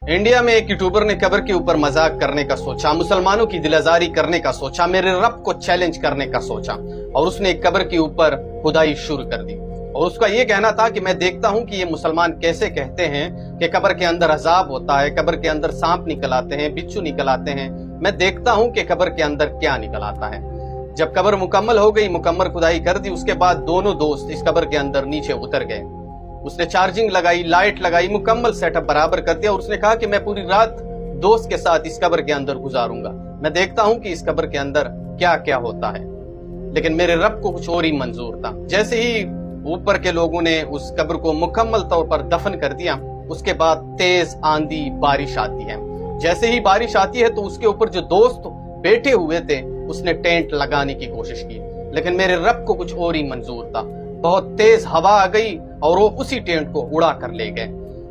India में एक YouTuber ने कब्र के ऊपर मजाक करने का सोचा, मुसलमानों की दिलाजारी करने का सोचा, मेरे रब को चैलेंज करने का सोचा और उसने एक कब्र के ऊपर खुदाई शुरू कर दी। और उसका ये कहना था कि मैं देखता हूं कि ये मुसलमान कैसे कहते हैं कि कब्र के अंदर अजाब होता है, कब्र के अंदर सांप निकल आते हैं, बिच्छू निकल आते हैं। मैं देखता हूं कि कब्र के अंदर क्या निकल आता है। जब कब्र मुकम्मल हो गई, मुकम्मल खुदाई कर दी, उसके बाद दोनों दोस्त इस कब्र के अंदर नीचे उतर गए। उसने चार्जिंग लगाई, लाइट लगाई, मुकम्मल सेटअप बराबर कर दिया और उसने कहा कि मैं पूरी रात दोस्त के साथ इस कब्र के अंदर गुजारूंगा। मैं देखता हूं कि इस कब्र के अंदर क्या क्या होता है। लेकिन मेरे रब को कुछ और ही मंजूर था। जैसे ही ऊपर के लोगों ने उस कब्र को मुकम्मल तौर पर दफन कर दिया, उसके बाद तेज आंधी बारिश आती है। जैसे ही बारिश आती है तो उसके ऊपर जो दोस्त बैठे हुए थे उसने टेंट लगाने की कोशिश की, लेकिन मेरे रब को कुछ और ही मंजूर था। बहुत तेज हवा आ गई और वो उसी टेंट को उड़ा कर ले गए।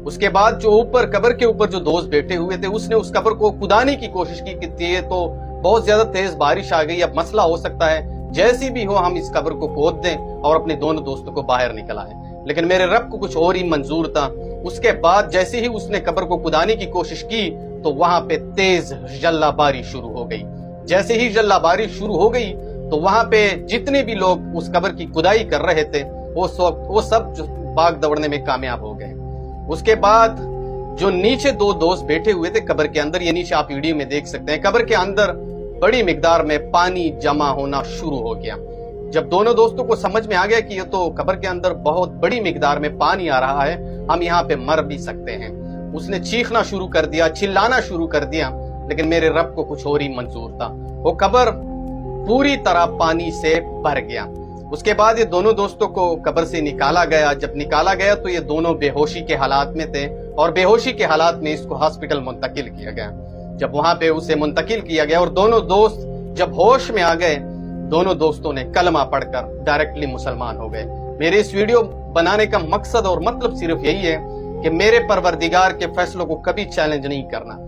उसके बाद जो ऊपर कब्र के ऊपर जो दोस्त बैठे हुए थे उसने उस कब्र को खुदाने की कोशिश की कि ये तो बहुत ज्यादा तेज बारिश आ गई, अब मसला हो सकता है, जैसी भी हो हम इस कब्र को खोद दें और अपने दोनों दोस्तों को बाहर निकल आए। लेकिन मेरे रब को कुछ और ही मंजूर था। उसके बाद जैसे ही उसने कब्र को खुदाने की कोशिश की तो वहां पे तेज जल्लाबारी शुरू हो गई। जैसे ही जल्लाबारी शुरू हो गई तो वहां पे जितने भी लोग उस कब्र की खुदाई कर रहे थे वो सब भाग दौड़ने में कामयाब हो गए। उसके बाद जो नीचे दो दोस्त बैठे हुए थे कब्र के अंदर, ये नीचे आप वीडियो में देख सकते हैं, कब्र के अंदर बड़ी मिकदार में पानी जमा होना शुरू हो गया। जब दोनों दोस्तों को समझ में आ गया कि ये तो कब्र के अंदर बहुत बड़ी मिकदार में पानी आ रहा है, हम यहाँ पे मर भी सकते हैं, उसने चीखना शुरू कर दिया, चिल्लाना शुरू कर दिया। लेकिन मेरे रब को कुछ और ही मंजूर था। वो कब्र पूरी तरह पानी से भर गया। उसके बाद ये दोनों दोस्तों को कब्र से निकाला गया। जब निकाला गया तो ये दोनों बेहोशी के हालात में थे और बेहोशी के हालात में इसको हॉस्पिटल मुंतकिल किया गया। जब वहां पे उसे मुंतकिल किया गया और दोनों दोस्त जब होश में आ गए, दोनों दोस्तों ने कलमा पढ़कर डायरेक्टली मुसलमान हो गए। मेरे इस वीडियो बनाने का मकसद और मतलब सिर्फ यही है कि मेरे परवरदिगार के फैसलों को कभी चैलेंज नहीं करना।